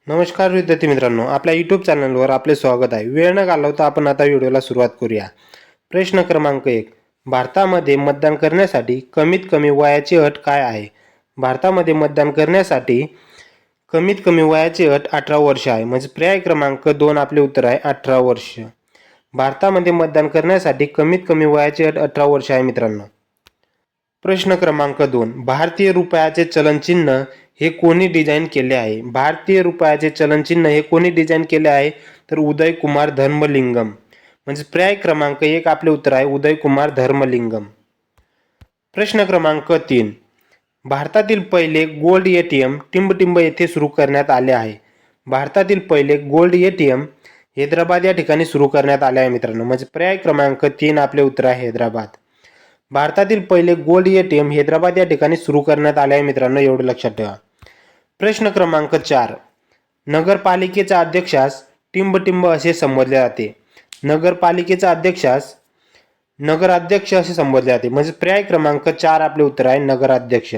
नमस्कार विद्यार्थी मित्रांनो, आपल्या यूट्यूब चॅनलवर आपले स्वागत आहे. वेळ न घालवता आपण आता व्हिडिओला सुरुवात करूया. प्रश्न क्रमांक 1. भारतामध्ये मतदान करण्यासाठी कमीत कमी वयाची अट काय आहे? भारतामध्ये मतदान करण्यासाठी कमीत कमी वयाची अट 18 वर्ष आहे. म्हणजे पर्याय क्रमांक 2 आपले उत्तर आहे 18 वर्ष. भारतामध्ये मतदान करण्यासाठी कमीत कमी वयाची अट 18 वर्ष आहे मित्रांनो. प्रश्न क्रमांक 2. भारतीय रुपयाचे चलनचिन्ह हे कोणी डिझाईन केले आहे? भारतीय रुपयाचे चलनचिन्ह हे कोणी डिझाईन केले आहे? तर उदय कुमार धर्मलिंगम. म्हणजे पर्याय क्रमांक 1 आपले उत्तर आहे उदय कुमार धर्मलिंगम. प्रश्न क्रमांक 3. भारतातील पहिले गोल्ड एटीएम टिंबटिंब येथे सुरू करण्यात आले आहे. भारतातील पहिले गोल्ड एटीएम हैदराबाद या ठिकाणी सुरू करण्यात आले आहे मित्रांनो. म्हणजे पर्याय क्रमांक 3 आपले उत्तर आहे हैदराबाद. भारतातील पहिले गोल्ड एटीएम हैदराबाद या ठिकाणी सुरू करण्यात आले आहे मित्रांनो, एवढं लक्षात ठेवा. प्रश्न क्रमांक 4. नगरपालिकेच्या अध्यक्षास टिंबटिंब असे संबोधले जाते. नगरपालिकेच्या अध्यक्षास नगराध्यक्ष असे संबोधले जाते. म्हणजे पर्याय क्रमांक 4 आपले उत्तर आहे नगराध्यक्ष.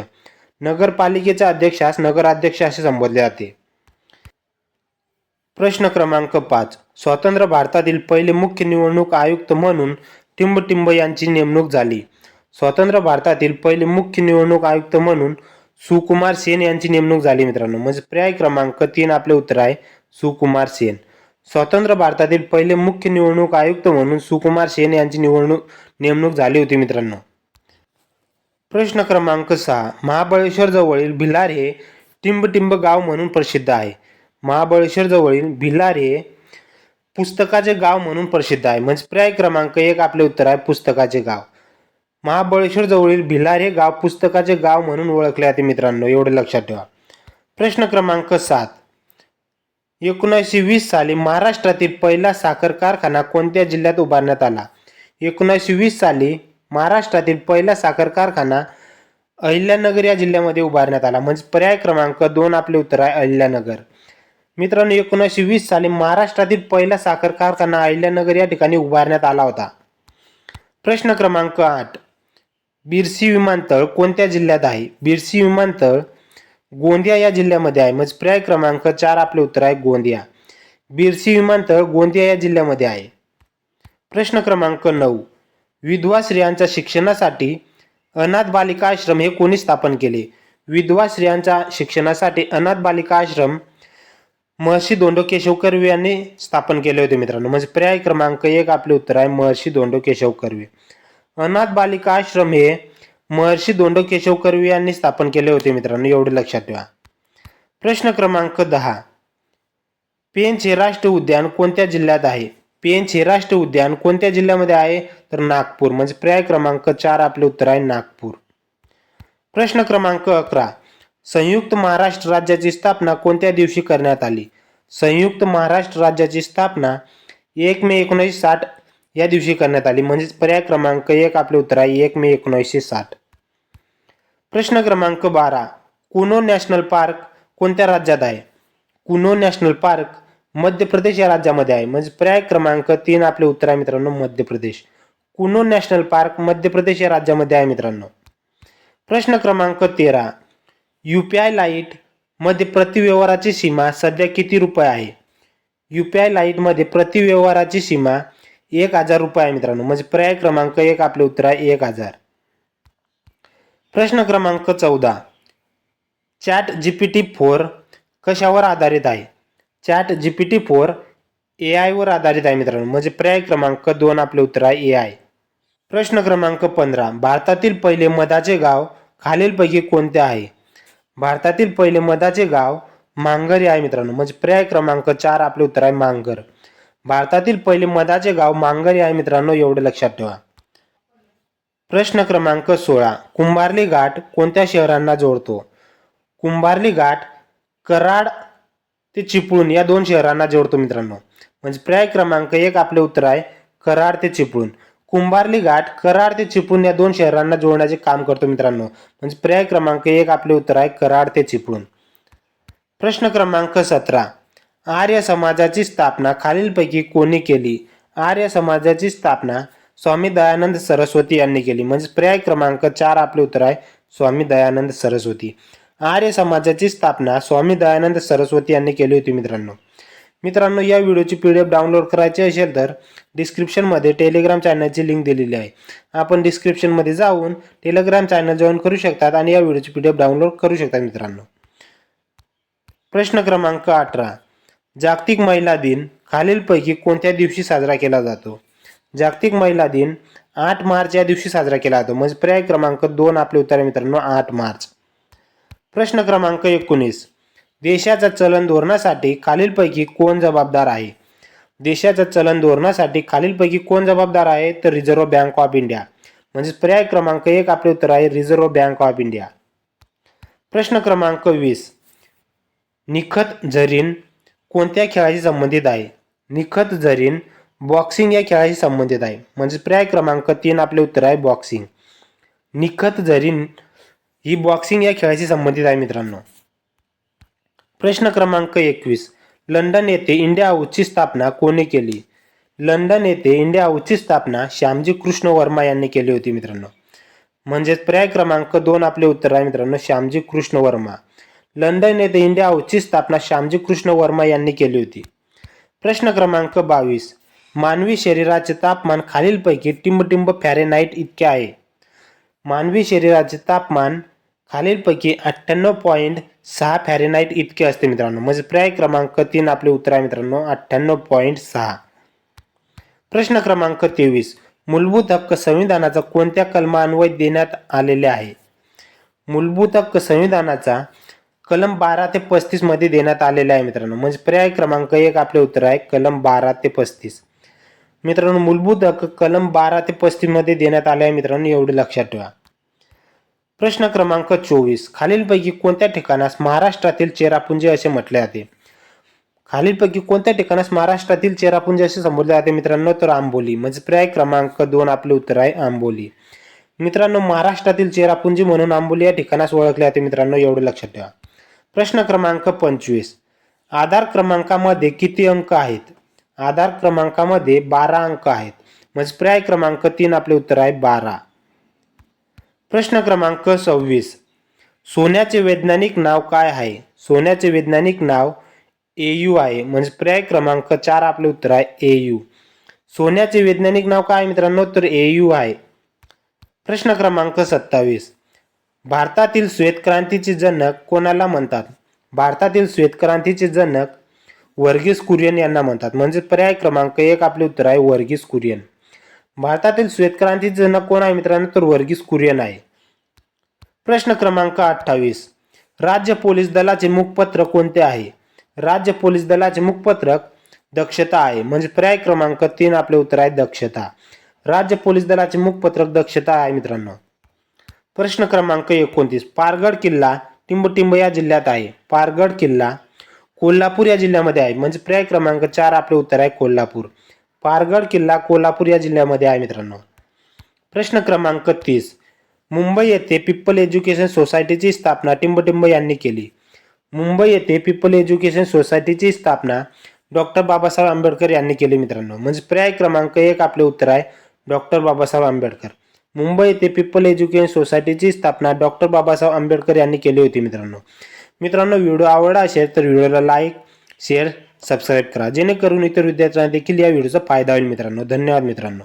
नगरपालिकेच्या अध्यक्षास नगराध्यक्ष असे संबोधले जाते. प्रश्न क्रमांक 5. स्वतंत्र भारतातील पहिले मुख्य निवडणूक आयुक्त म्हणून टिंबटिंब यांची नेमणूक झाली. स्वतंत्र भारतातील पहिले मुख्य निवडणूक आयुक्त म्हणून सुकुमार सेन यांची नेमणूक झाली मित्रांनो. म्हणजे पर्याय क्रमांक 3 आपले उत्तर आहे सुकुमार सेन. स्वतंत्र भारतातील पहिले मुख्य निवडणूक आयुक्त म्हणून सुकुमार सेन यांची नेमणूक झाली होती मित्रांनो. प्रश्न क्रमांक 6. महाबळेश्वर जवळील भिलार हे टिंबटिंब गाव म्हणून प्रसिद्ध आहे. महाबळेश्वर जवळील भिलार हे पुस्तकाचे गाव म्हणून प्रसिद्ध आहे. म्हणजे पर्याय क्रमांक 1 आपले उत्तर आहे पुस्तकाचे गाव. महाबळेश्वर जवळील भिलार हे गाव पुस्तकाचे गाव म्हणून ओळखले जाते मित्रांनो, एवढे लक्षात ठेवा. प्रश्न क्रमांक 7. 1920 साली महाराष्ट्रातील पहिला साखर कारखाना कोणत्या जिल्ह्यात उभारण्यात आला? 1920 साली महाराष्ट्रातील पहिला साखर कारखाना अहिल्यानगर या जिल्ह्यामध्ये उभारण्यात आला. म्हणजे पर्याय क्रमांक 2 आपले उत्तर आहे अहिल्यानगर. मित्रांनो, 1920 साली महाराष्ट्रातील पहिला साखर कारखाना अहिल्यानगर या ठिकाणी उभारण्यात आला होता. प्रश्न क्रमांक 8. बिरसी विमानतळ कोणत्या जिल्ह्यात आहे? बिरसी विमानतळ गोंदिया या जिल्ह्यामध्ये आहे. म्हणजे पर्याय क्रमांक 4 आपले उत्तर आहे गोंदिया. बिरसी विमानतळ गोंदिया या जिल्ह्यामध्ये आहे. प्रश्न क्रमांक 9. विधवा स्त्रियांच्या शिक्षणासाठी अनाथ बालिका आश्रम हे कोणी स्थापन केले? विधवा स्त्रियांच्या शिक्षणासाठी अनाथ बालिका आश्रम महर्षी धोंडो केशव कर्वे यांनी स्थापन केले होते मित्रांनो. म्हणजे पर्याय क्रमांक 1 आपले उत्तर आहे महर्षी धोंडो केशव कर्वे. अनाथ बालिका आश्रम हे महर्षी धोंडो केशव कर्वे यांनी स्थापन केले होते मित्रांनो, एवढे लक्षात ठेवा. प्रश्न क्रमांक 10. पेंच हे राष्ट्रीय उद्यान कोणत्या जिल्ह्यात आहे? पेंच हे राष्ट्रीय उद्यान कोणत्या जिल्ह्यामध्ये आहे? तर नागपूर. म्हणजे पर्याय क्रमांक 4 आपले उत्तर आहे नागपूर. प्रश्न क्रमांक 11. संयुक्त महाराष्ट्र राज्याची स्थापना कोणत्या दिवशी करण्यात आली? संयुक्त महाराष्ट्र राज्याची स्थापना 1 मे 1960 या दिवशी करण्यात आली. म्हणजे पर्याय क्रमांक 1 आपले उत्तर आहे 1 मे 1960. प्रश्न क्रमांक 12. कुनो नॅशनल पार्क कोणत्या राज्यात आहे? कुनो नॅशनल पार्क मध्य प्रदेश या राज्यामध्ये आहे. म्हणजे पर्याय क्रमांक 3 आपले उत्तर आहे मित्रांनो मध्य प्रदेश. कुनो नॅशनल पार्क मध्य प्रदेश या राज्यामध्ये आहे मित्रांनो. प्रश्न क्रमांक 13. UPI लाईट मध्ये प्रति व्यवहाराची सीमा सध्या किती रुपये आहे? UPI लाईट मध्ये प्रति व्यवहाराची सीमा 1000 रुपये आहे मित्रांनो. म्हणजे पर्याय क्रमांक 1 आपले उत्तर आहे 1000. प्रश्न क्रमांक 14. चॅट GPT 4 कशावर आधारित आहे? चॅट GPT 4 AI वर आधारित आहे मित्रांनो. म्हणजे पर्याय क्रमांक 2 आपले उत्तर आहे AI. प्रश्न क्रमांक 15. भारतातील पहिले मधाचे गाव खालीलपैकी कोणते आहे? भारतातील पहिले मधाचे गाव मांगर आहे मित्रांनो. म्हणजे पर्याय क्रमांक 4 आपले उत्तर आहे मांगर. भारतातील पहिले मधाचे गाव मांगर आहे मित्रांनो, एवढे लक्षात ठेवा. प्रश्न क्रमांक 16. कुंभार्ली घाट कोणत्या शहरांना जोडतो? कुंभार्ली घाट कराड ते चिपळूण या 2 शहरांना जोडतो मित्रांनो. म्हणजे पर्याय क्रमांक 1 आपले उत्तर आहे कराड ते चिपळूण. कुंभार्ली घाट कराड ते चिपळूण या 2 शहरांना जोडण्याचे काम करतो मित्रांनो. म्हणजे पर्याय क्रमांक 1 आपले उत्तर आहे कराड ते चिपळूण. प्रश्न क्रमांक 17. आर्य समाजाची स्थापना खालीलपैकी कोणी केली? आर्य समाजाची स्थापना स्वामी दयानंद सरस्वती यांनी केली. म्हणजे पर्याय क्रमांक 4 आपले उत्तर आहे स्वामी दयानंद सरस्वती. आर्य समाजाची स्थापना स्वामी दयानंद सरस्वती यांनी केली होती मित्रांनो या व्हिडिओची PDF डाउनलोड करायची असेल तर डिस्क्रिप्शनमध्ये टेलिग्राम चॅनलची लिंक दिलेली आहे. आपण डिस्क्रिप्शनमध्ये जाऊन टेलिग्राम चॅनल जॉईन करू शकतात आणि या व्हिडिओची PDF डाउनलोड करू शकता मित्रांनो. प्रश्न क्रमांक 18. जागतिक महिला दिन खालीलपैकी कोणत्या दिवशी साजरा केला जातो? जागतिक महिला दिन 8 मार्च या दिवशी साजरा केला जातो. म्हणजे पर्याय क्रमांक 2 आपले उत्तर आहे मित्रांनो, 8 मार्च. प्रश्न क्रमांक 19. देशाच्या चलन धोरणासाठी खालीलपैकी कोण जबाबदार आहे? देशाच्या चलन धोरणासाठी खालीलपैकी कोण जबाबदार आहे? तर रिझर्व्ह बँक ऑफ इंडिया. म्हणजे पर्याय क्रमांक 1 आपले उत्तर आहे रिझर्व्ह बँक ऑफ इंडिया. प्रश्न क्रमांक 20. निखत झरीन कोणत्या खेळाशी संबंधित आहे? निखत झरीन बॉक्सिंग या खेळाशी संबंधित आहे. म्हणजे पर्याय क्रमांक 3 आपले उत्तर आहे बॉक्सिंग. निखत झरीन ही बॉक्सिंग या खेळाशी संबंधित आहे मित्रांनो. प्रश्न क्रमांक 21. लंडन येथे इंडिया हाऊसची स्थापना कोणी केली? लंडन येथे इंडिया हाऊसची स्थापना श्यामजी कृष्ण वर्मा यांनी केली होती मित्रांनो. म्हणजेच पर्याय क्रमांक 2 आपले उत्तर आहे मित्रांनो, श्यामजी कृष्ण वर्मा. लंडन येथे इंडिया हाऊसची स्थापना श्यामजी कृष्ण वर्मा यांनी केली होती. प्रश्न क्रमांक 22. मानवी शरीराचे तापमान खालीलपैकी टिंब फॅरेनहाइट इतके आहे? मानवी शरीराचे तापमान खालीलपैकी 98.6 फॅरेनहाइट इतके असते मित्रांनो. म्हणजे पर्याय क्रमांक 3 आपले उत्तर आहे मित्रांनो, 98.6. प्रश्न क्रमांक 23. मूलभूत हक्क संविधानाचा कोणत्या कलमान्वये देण्यात आलेले आहे? मूलभूत हक्क संविधानाचा कलम 12 ते 35 मध्ये देण्यात आलेले आहे मित्रांनो. म्हणजे पर्याय क्रमांक 1 आपले उत्तर आहे कलम 12 ते 35. मित्रांनो मूलभूत हक्क कलम 12 ते 35 मध्ये देण्यात आले आहे मित्रांनो, एवढे लक्षात ठेवा. प्रश्न क्रमांक 24. खालीलपैकी कोणत्या ठिकाणास महाराष्ट्रातील चेरापुंजी असे म्हटले जाते? खालीलपैकी कोणत्या ठिकाणास महाराष्ट्रातील चेरापुंजी असे संबोधले जाते मित्रांनो? तर आंबोली. म्हणजे पर्याय क्रमांक 2 आपले उत्तर आहे आंबोली. मित्रांनो महाराष्ट्रातील चेरापुंजी म्हणून आंबोली या ठिकाणास ओळखले जाते मित्रांनो, एवढे लक्षात ठेवा. प्रश्न क्रमांक 25. आधार क्रमांकामध्ये किती अंक आहेत? आधार क्रमांकामध्ये 12 अंक आहेत. म्हणजे पर्याय क्रमांक 3 आपले उत्तर आहे 12. प्रश्न क्रमांक 26. सोन्याचे वैज्ञानिक नाव काय आहे? सोन्याचे वैज्ञानिक नाव AU आहे. म्हणजे पर्याय क्रमांक 4 आपले उत्तर आहे AU. सोन्याचे वैज्ञानिक नाव काय आहे मित्रांनो? तर AU आहे. प्रश्न क्रमांक 27. भारतातील श्वेत क्रांतीचे जनक कोणाला म्हणतात? भारतातील श्वेत क्रांतीचे जनक वर्गीस कुरियन यांना म्हणतात. म्हणजे पर्याय क्रमांक 1 आपले उत्तर आहे वर्गीस कुरियन. भारतातील श्वेत क्रांतीचे जनक कोण आहे मित्रांनो? तर वर्गीस कुरियन आहे. प्रश्न क्रमांक 28. राज्य पोलीस दलाचे मुखपत्र कोणते आहे? राज्य पोलीस दलाचे मुखपत्रक दक्षता आहे. म्हणजे पर्याय क्रमांक 3 आपले उत्तर आहे दक्षता. राज्य पोलीस दलाचे मुखपत्रक दक्षता आहे मित्रांनो. प्रश्न क्रमांक 29. पारगड किल्ला टिंब या जिल्ह्यात आहे. पारगड किल्ला कोल्हापूर या जिल्ह्यामध्ये आहे. म्हणजे पर्याय क्रमांक 4 आपले उत्तर आहे कोल्हापूर. पारगड किल्ला कोल्हापूर या जिल्ह्यामध्ये आहे मित्रांनो. प्रश्न क्रमांक 30. मुंबई येथे पीपल एज्युकेशन सोसायटीची स्थापना टिंब यांनी केली. मुंबई येथे पीपल एज्युकेशन सोसायटीची स्थापना डॉक्टर बाबासाहेब आंबेडकर यांनी केली मित्रांनो. म्हणजे पर्याय क्रमांक 1 आपले उत्तर आहे डॉक्टर बाबासाहेब आंबेडकर. मुंबई येथे पीपल एज्युकेशन सोसायटीची स्थापना डॉक्टर बाबासाहेब आंबेडकर यांनी केली होती मित्रांनो व्हिडिओ आवडला असेल तर व्हिडिओला लाईक, शेअर, सबस्क्राईब करा, जेणेकरून इतर विद्यार्थ्यांना देखील या व्हिडिओचा फायदा होईल मित्रांनो. धन्यवाद मित्रांनो.